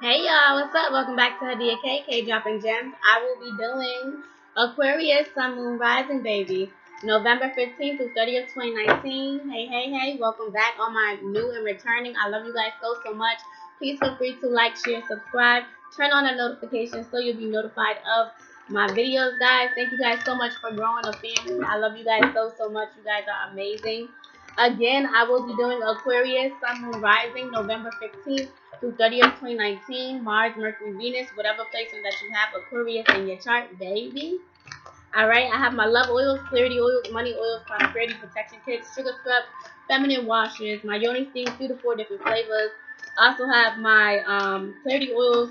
Hey y'all, what's up? Welcome back to Hadiya Kayy, dropping gems. I will be doing Aquarius, Sun, Moon, Rising, baby. November 15th through 30th, 2019. Hey, welcome back, all my new and returning. I love you guys so much. Please feel free to like, share, subscribe, turn on the notifications so you'll be notified of my videos, guys. Thank you guys so much for growing a family. I love you guys so much. You guys are amazing. Again, I will be doing Aquarius, Sun, Moon, Rising, November 15th through 30th, 2019. Mars, Mercury, Venus, whatever placement that you have Aquarius in your chart, baby. Alright, I have my love oils, clarity oils, money oils, prosperity protection kits, sugar scrubs, feminine washes, my yoni steam, 2 to 4 different flavors. I also have my clarity oils.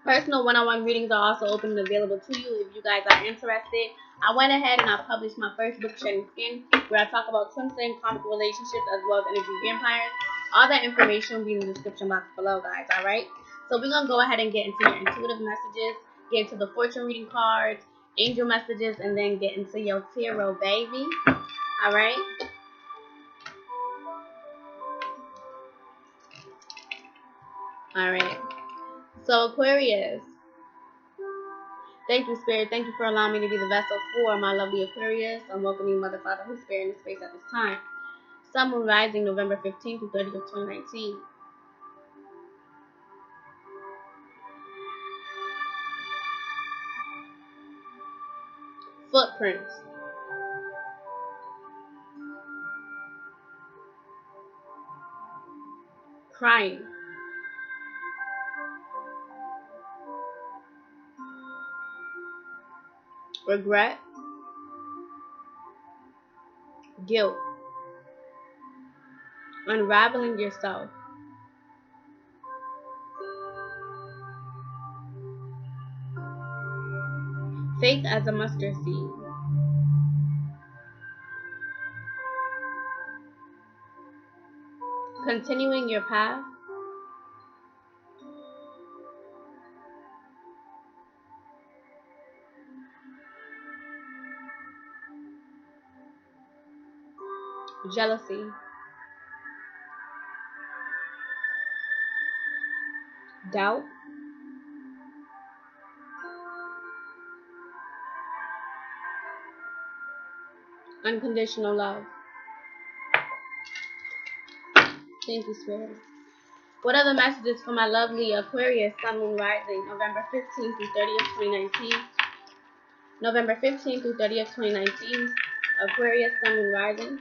Personal one-on-one readings are also open and available to you if you guys are interested. I went ahead and I published my first book, Shedding Skin, where I talk about twin flame karmic relationships as well as energy vampires. All that information will be in the description box below, guys, alright? So we're going to go ahead and get into your intuitive messages, get into the fortune reading cards, angel messages, and then get into your tarot, baby. Alright? Alright. So, Aquarius. Thank you, Spirit. Thank you for allowing me to be the vessel for my lovely Aquarius. I'm welcoming Mother, Father, Holy Spirit in this space at this time. Sun, Moon, Rising, November 15th through 30th, 2019. Footprints. Crying. Regret. Guilt. Unraveling yourself. Faith as a mustard seed. Continuing your path. Jealousy. Doubt. Unconditional love. Thank you, Spirit. What are the messages for my lovely Aquarius, Sun, Moon, Rising, November 15th through 30th, 2019? November 15th through 30th, 2019. Aquarius, Sun, Moon, Rising.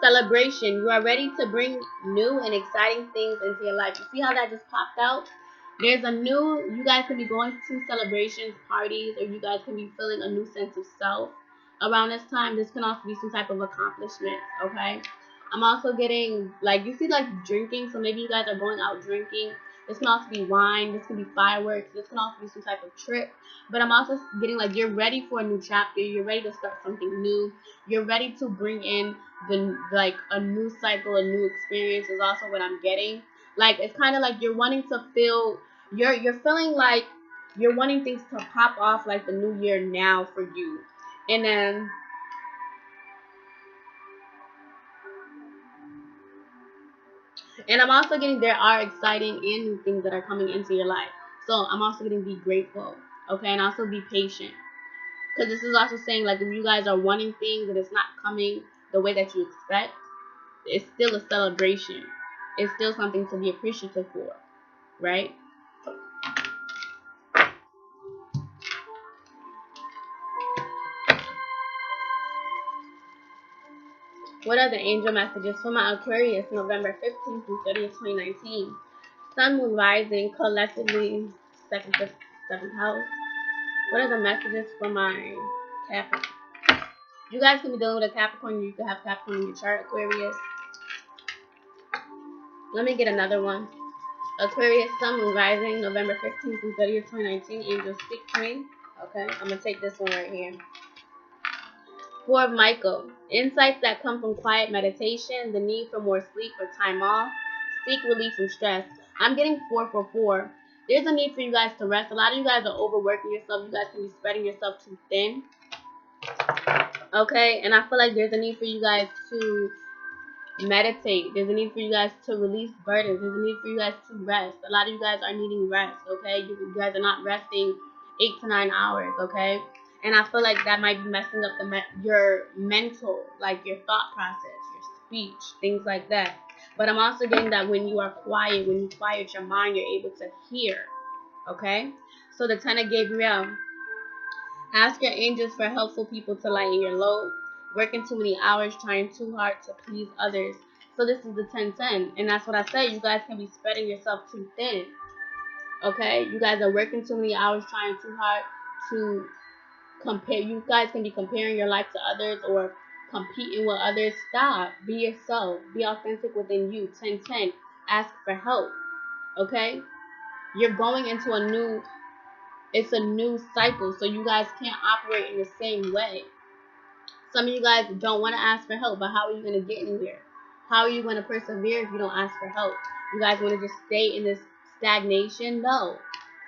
Celebration. You are ready to bring new and exciting things into your life. You see how that just popped out? There's a new, you guys can be going to celebrations, parties, or you guys can be feeling a new sense of self around this time. This can also be some type of accomplishment, okay? I'm also getting, like, you see, like, drinking. So maybe you guys are going out drinking. This can also be wine. This can be fireworks. This can also be some type of trip. But I'm also getting, like, you're ready for a new chapter. You're ready to start something new. You're ready to bring in a new cycle, a new experience is also what I'm getting. Like, it's kind of like you're wanting to feel, you're feeling like you're wanting things to pop off like the new year now for you. And then I'm also getting there are exciting and new things that are coming into your life. So I'm also getting be grateful, okay, and also be patient. Because this is also saying, like, if you guys are wanting things and it's not coming the way that you expect, it's still a celebration. It's still something to be appreciative for, right? What are the angel messages for my Aquarius, November 15th through 30th, 2019? Sun, Moon, Rising, collectively, second house. What are the messages for my Capricorn? You guys can be dealing with a Capricorn. You can have Capricorn in your chart, Aquarius. Let me get another one. Aquarius, Sun, Moon, Rising, November 15th through 30th, 2019. Angels, speak to me. Okay, I'm going to take this one right here. For Michael, insights that come from quiet meditation, the need for more sleep or time off, seek relief from stress. I'm getting 444. There's a need for you guys to rest. A lot of you guys are overworking yourself. You guys can be spreading yourself too thin. Okay, and I feel like there's a need for you guys to meditate. There's a need for you guys to release burdens. There's a need for you guys to rest. A lot of you guys are needing rest, okay? You guys are not resting 8 to 9 hours, okay? And I feel like that might be messing up your mental, like your thought process, your speech, things like that. But I'm also getting that when you are quiet, when you quiet your mind, you're able to hear, okay? So the Ten of Gabriel, ask your angels for helpful people to lighten your load. Working too many hours, trying too hard to please others. So this is the 10-10. And that's what I said. You guys can be spreading yourself too thin. Okay? You guys are working too many hours, trying too hard to compare. You guys can be comparing your life to others or competing with others. Stop. Be yourself. Be authentic within you. 10-10. Ask for help. Okay? You're going into it's a new cycle, so you guys can't operate in the same way. Some of you guys don't want to ask for help, but how are you going to get anywhere? How are you going to persevere if you don't ask for help? You guys want to just stay in this stagnation? No.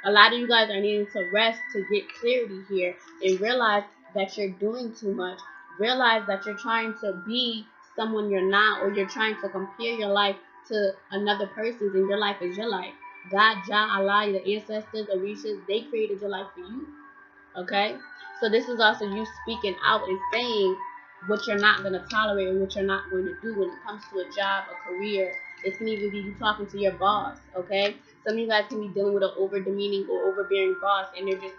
A lot of you guys are needing to rest to get clarity here and realize that you're doing too much. Realize that you're trying to be someone you're not, or you're trying to compare your life to another person's, and your life is your life. God, Jah, Allah, the ancestors, Orishas, they created your life for you. Okay? So this is also you speaking out and saying what you're not going to tolerate and what you're not going to do when it comes to a job, a career. It can even be you talking to your boss, okay? Some of you guys can be dealing with an over-demeaning or overbearing boss, and they're just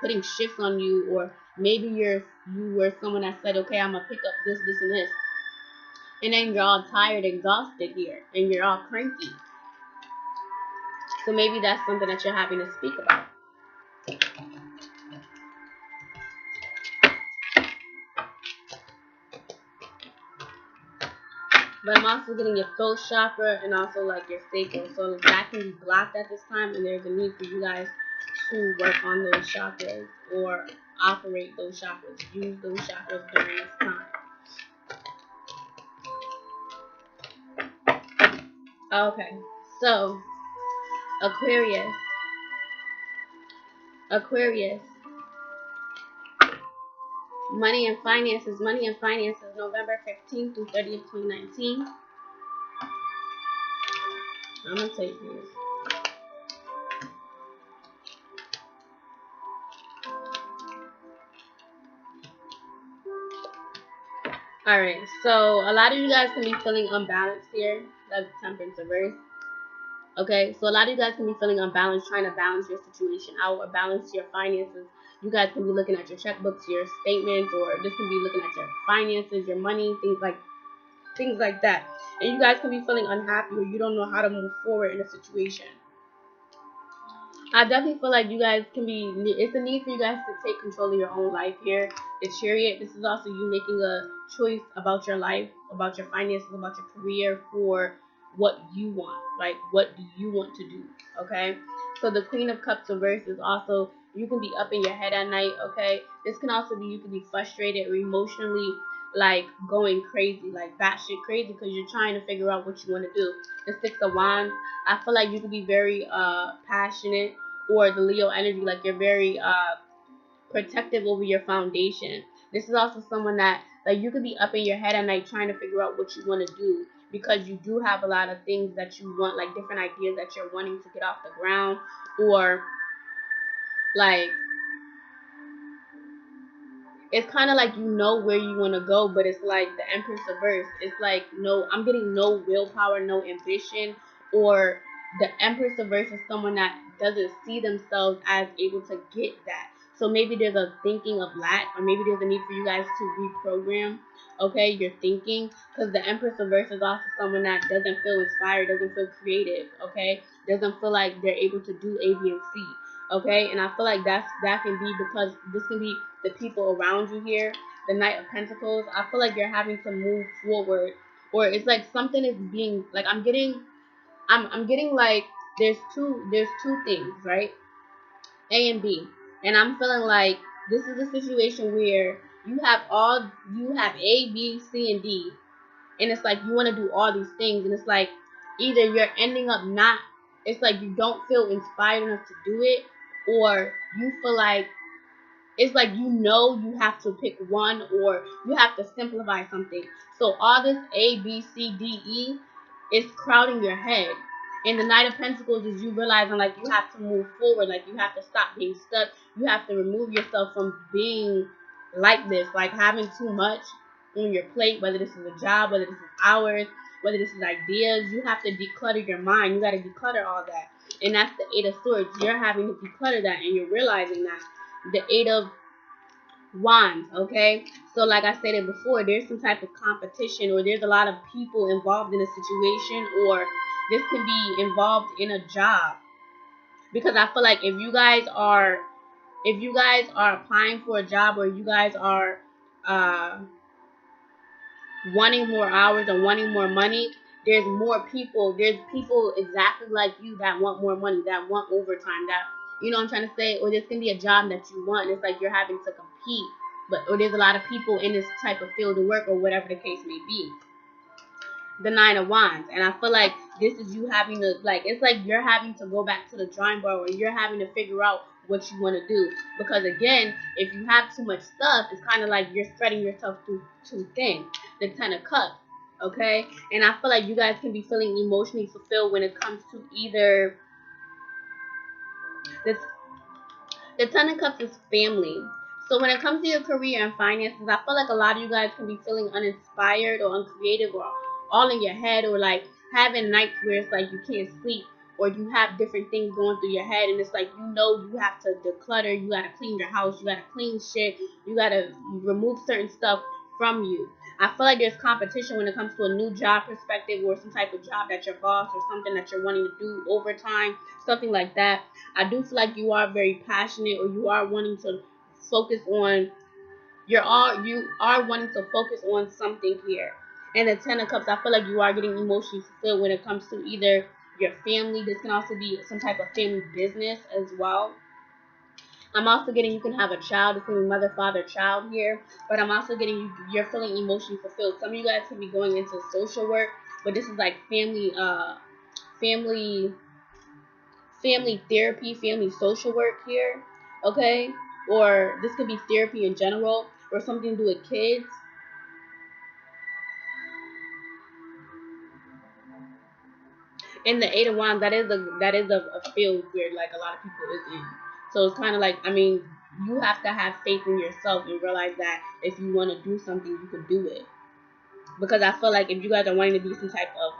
putting shifts on you, or maybe you were someone that said, okay, I'm going to pick up this, and this. And then you're all tired, exhausted here, and you're all cranky. So maybe that's something that you're having to speak about. But I'm also getting your throat chakra and also like your sacral. So that can be blocked at this time, and there's a need for you guys to work on those chakras or operate those chakras. Use those chakras during this time. Okay, so Aquarius. Money and finances. November 15th through 30th, 2019. I'm going to take this. Alright, so a lot of you guys can be feeling unbalanced here. That's Temperance reverse. Okay, so a lot of you guys can be feeling unbalanced, trying to balance your situation out or balance your finances. You guys can be looking at your checkbooks, your statements, or this can be looking at your finances, your money, things like that. And you guys can be feeling unhappy, or you don't know how to move forward in a situation. I definitely feel like you guys can be, it's a need for you guys to take control of your own life here. The Chariot, this is also you making a choice about your life, about your finances, about your career, for what you want. Like, what do you want to do, okay? So the Queen of Cups reverse is also, you can be up in your head at night, okay? This can also be, you can be frustrated or emotionally, like, going crazy, like batshit crazy, because you're trying to figure out what you want to do. The Six of Wands, I feel like you could be very passionate, or the Leo energy, like you're very protective over your foundation. This is also someone that, like, you could be up in your head at night trying to figure out what you want to do, because you do have a lot of things that you want, like different ideas that you're wanting to get off the ground, or like it's kind of like you know where you want to go, but it's like the Empress reverse. It's like, no, I'm getting no willpower, no ambition, or the Empress reverse is someone that doesn't see themselves as able to get that. So maybe there's a thinking of lack, or maybe there's a need for you guys to reprogram, okay, your thinking, because the Empress reverse is also someone that doesn't feel inspired, doesn't feel creative, okay, doesn't feel like they're able to do A, B, and C. Okay, and I feel like that can be because this can be the people around you here. The Knight of Pentacles, I feel like you're having to move forward, or it's like something is being, like, I'm getting like there's two things, right? A and B, and I'm feeling like this is a situation where you have A, B, C, and D, and it's like you want to do all these things, and it's like either you're ending up not, it's like you don't feel inspired enough to do it, or you feel like it's like you have to pick one, or you have to simplify something. So all this A, B, C, D, E is crowding your head. And the Knight of Pentacles is you realizing like you have to move forward, like you have to stop being stuck. You have to remove yourself from being like this, like having too much on your plate, whether this is a job, whether this is hours, whether this is ideas. You have to declutter your mind. You got to declutter all that. And that's the Eight of Swords. You're having to declutter that, and you're realizing that. The Eight of Wands, okay? So like I stated before, there's some type of competition, or there's a lot of people involved in a situation, or this can be involved in a job. Because I feel like if you guys are applying for a job, or you guys are wanting more hours or wanting more money, there's people exactly like you that want more money, that want overtime, that, you know what I'm trying to say. Or this can be a job that you want, and it's like you're having to compete, or there's a lot of people in this type of field of work, or whatever the case may be. The Nine of Wands, and I feel like this is you having to, like, it's like you're having to go back to the drawing board, or you're having to figure out what you want to do. Because again, if you have too much stuff, it's kind of like you're spreading yourself too thin. The Ten of Cups, okay? And I feel like you guys can be feeling emotionally fulfilled when it comes to either this. The Ten of Cups is family. So when it comes to your career and finances, I feel like a lot of you guys can be feeling uninspired or uncreative, or all in your head, or like having nights where it's like you can't sleep, or you have different things going through your head, and it's like you have to declutter, you gotta clean your house, you gotta clean shit, you gotta remove certain stuff from you. I feel like there's competition when it comes to a new job perspective, or some type of job that your boss, or something that you're wanting to do overtime, something like that. I do feel like you are very passionate, or you are wanting to focus on you are wanting to focus on something here. And the Ten of Cups, I feel like you are getting emotionally fulfilled when it comes to either your family. This can also be some type of family business as well. I'm also getting you can have a child. It's going to be mother, father, child here. But I'm also getting you're feeling emotionally fulfilled. Some of you guys can be going into social work, but this is like family therapy, family social work here, okay? Or this could be therapy in general, or something to do with kids. And the Eight of Wands, that is a field where like a lot of people is in. So it's kind of like, I mean, you have to have faith in yourself and realize that if you want to do something, you can do it. Because I feel like if you guys are wanting to be some type of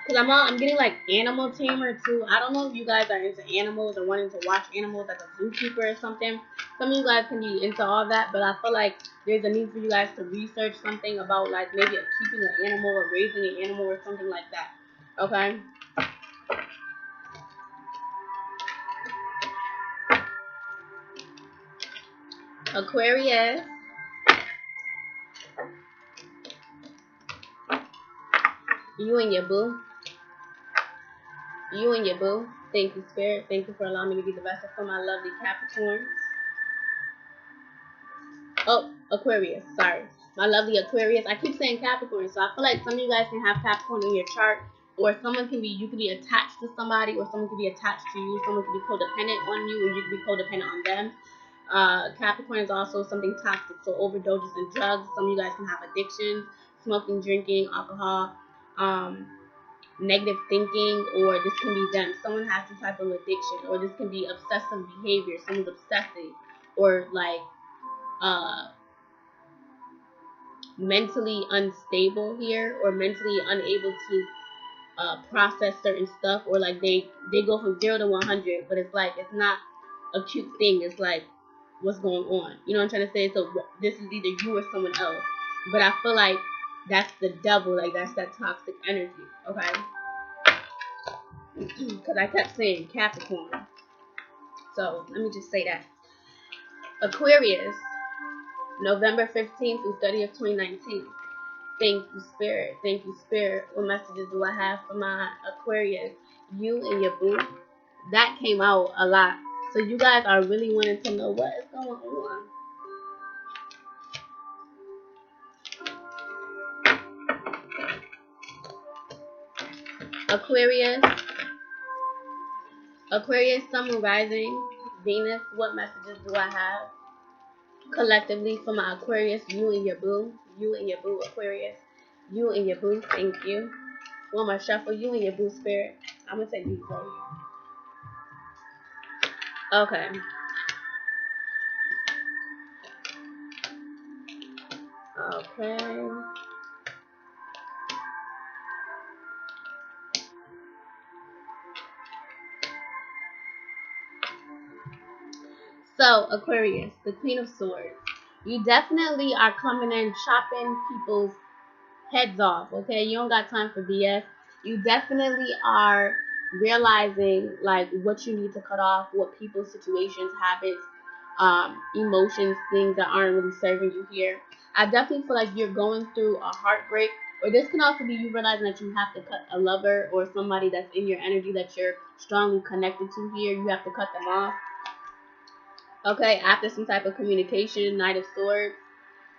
because I'm getting like animal tamer too. I don't know if you guys are into animals, or wanting to watch animals, like a zookeeper or something. Some of you guys can be into all that, but I feel like there's a need for you guys to research something about like maybe keeping an animal, or raising an animal, or something like that. Okay. Aquarius. You and your boo. You and your boo. Thank you, Spirit. Thank you for allowing me to be the vessel for my lovely Capricorns. Oh, Aquarius. Sorry. My lovely Aquarius. I keep saying Capricorn, so I feel like some of you guys can have Capricorn in your chart, or someone can be, you can be attached to somebody, or someone can be attached to you. Someone can be codependent on you, or you can be codependent on them. Capricorn is also something toxic, so overdoses in drugs. Some of you guys can have addictions, smoking, drinking, alcohol, negative thinking, or this can be them. Someone has some type of addiction, or this can be obsessive behavior. Someone's obsessing, or like mentally unstable here, or mentally unable to process certain stuff, or like they go from 0 to 100, but it's like it's not a cute thing. It's like, what's going on? You know what I'm trying to say? So this is either you or someone else, but I feel like that's the devil. Like that's that toxic energy. Okay. Because I kept saying Capricorn. So let me just say that. Aquarius, November 15th through 30th, 2019. Thank you, Spirit. Thank you, Spirit. What messages do I have for my Aquarius? You and your boo. That came out a lot. So you guys are really wanting to know what is going on. Aquarius, Aquarius, Sun, Moon, Rising, Venus. What messages do I have collectively for my Aquarius? You and your boo. You and your boo, Aquarius. You and your boo. Thank you. One more shuffle. You and your boo, Spirit. I'm going to take these right here. Okay. Okay. So, Aquarius, the Queen of Swords. You definitely are coming in chopping people's heads off, okay? You don't got time for BS. You definitely are realizing, like, what you need to cut off, what people's situations, habits, emotions, things that aren't really serving you here. I definitely feel like you're going through a heartbreak, or this can also be you realizing that you have to cut a lover or somebody that's in your energy that you're strongly connected to here. You have to cut them off. Okay, after some type of communication, Knight of Swords.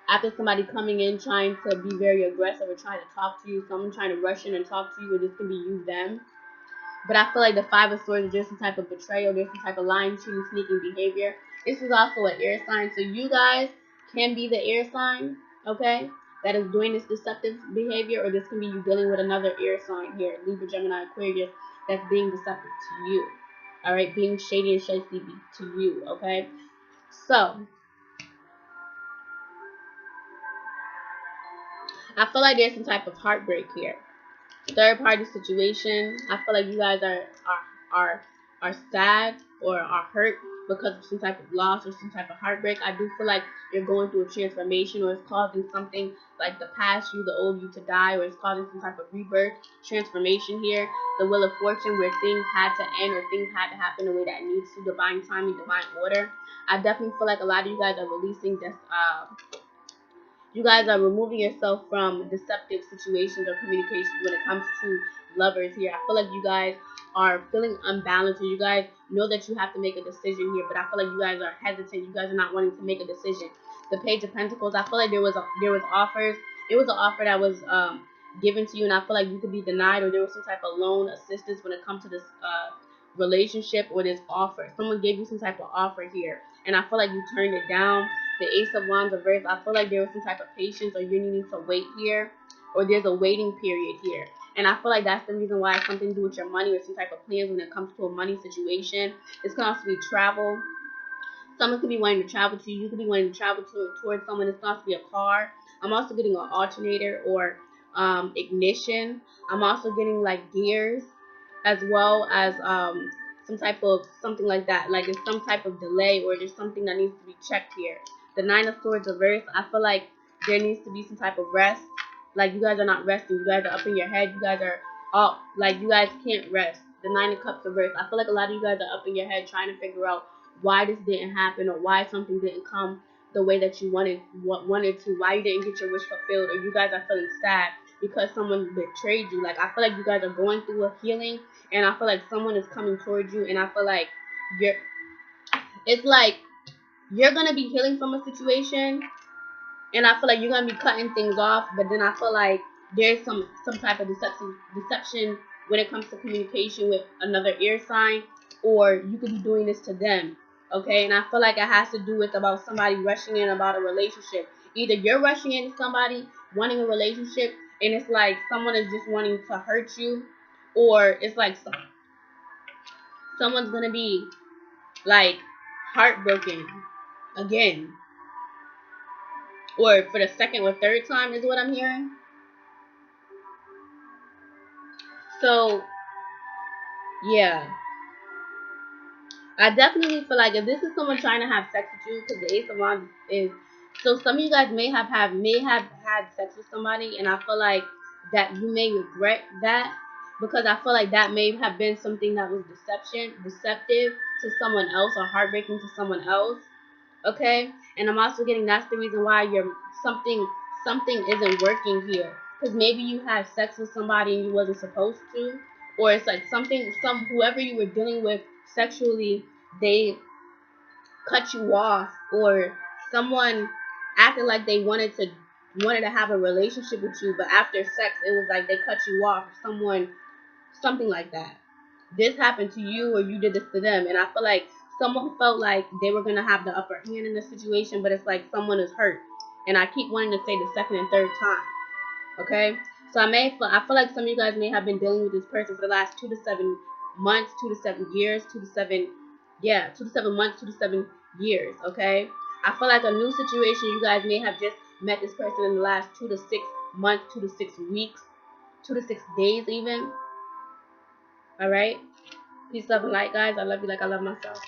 After somebody coming in trying to be very aggressive or trying to talk to you, someone trying to rush in and talk to you, or this can be you, them. But I feel like the Five of Swords is just some type of betrayal. There's some type of lying, cheating, sneaking behavior. This is also an air sign. So you guys can be the air sign, okay, that is doing this deceptive behavior. Or this can be you dealing with another air sign here, Libra, Gemini, Aquarius, that's being deceptive to you. All right, being shady and shifty to you, okay? So, I feel like there's some type of heartbreak here. Third party situation. I feel like you guys are sad or are hurt because of some type of loss or some type of heartbreak. I do feel like you're going through a transformation, or it's causing something like the past you, the old you to die, or it's causing some type of rebirth, transformation here. The Wheel of Fortune, where things had to end or things had to happen the way that it needs to, divine timing, divine order. I definitely feel like a lot of you guys are releasing this you guys are removing yourself from deceptive situations or communications when it comes to lovers here. I feel like you guys are feeling unbalanced, or you guys know that you have to make a decision here, but I feel like you guys are hesitant. You guys are not wanting to make a decision. The Page of Pentacles, I feel like there was offers. It was an offer that was given to you, and I feel like you could be denied, or there was some type of loan assistance when it comes to this relationship or this offer. Someone gave you some type of offer here, and I feel like you turned it down. The Ace of Wands reversed. I feel like there was some type of patience, or you're needing to wait here, or there's a waiting period here. And I feel like that's the reason why it's something to do with your money or some type of plans when it comes to a money situation. This can also be travel. Someone could be wanting to travel to you. You could be wanting to travel towards someone. This can also be a car. I'm also getting an alternator or ignition. I'm also getting like gears, as well as some type of something like that. Like it's some type of delay, or there's something that needs to be checked here. The Nine of Swords reversed. I feel like there needs to be some type of rest. Like you guys are not resting. You guys are up in your head. You guys are up. Like you guys can't rest. The Nine of Cups reversed. I feel like a lot of you guys are up in your head trying to figure out why this didn't happen, or why something didn't come the way that you wanted to, why you didn't get your wish fulfilled, or you guys are feeling sad because someone betrayed you. Like I feel like you guys are going through a healing, and I feel like someone is coming towards you, and I feel like it's like you're gonna be healing from a situation, and I feel like you're gonna be cutting things off, but then I feel like there's some type of deception when it comes to communication with another air sign, or you could be doing this to them. Okay, and I feel like it has to do with about somebody rushing in about a relationship. Either you're rushing into somebody wanting a relationship, and it's like someone is just wanting to hurt you, or it's like someone's gonna be like heartbroken again, or for the second or third time is what I'm hearing. So yeah, I definitely feel like if this is someone trying to have sex with you, because the Ace of Wands is, so some of you guys may have had sex with somebody, and I feel like that you may regret that, because I feel like that may have been something that was deceptive to someone else, or heartbreaking to someone else. Okay, and I'm also getting that's the reason why you're something isn't working here, because maybe you had sex with somebody and you wasn't supposed to, or it's like whoever you were dealing with sexually, they cut you off, or someone acted like they wanted to have a relationship with you, but after sex it was like they cut you off, something like that. this happened to you or you did this to them. And I feel like someone felt like they were going to have the upper hand in the situation, but it's like someone is hurt. And I keep wanting to say the second and third time. Okay? So I feel like some of you guys may have been dealing with this person for the last 2 to 7 months, 2 to 7 years, 2 to 7, yeah, 2 to 7 months, 2 to 7 years. Okay? I feel like a new situation, you guys may have just met this person in the last 2 to 6 months, 2 to 6 weeks, 2 to 6 days even. Alright? Peace, love, and light, guys. I love you like I love myself.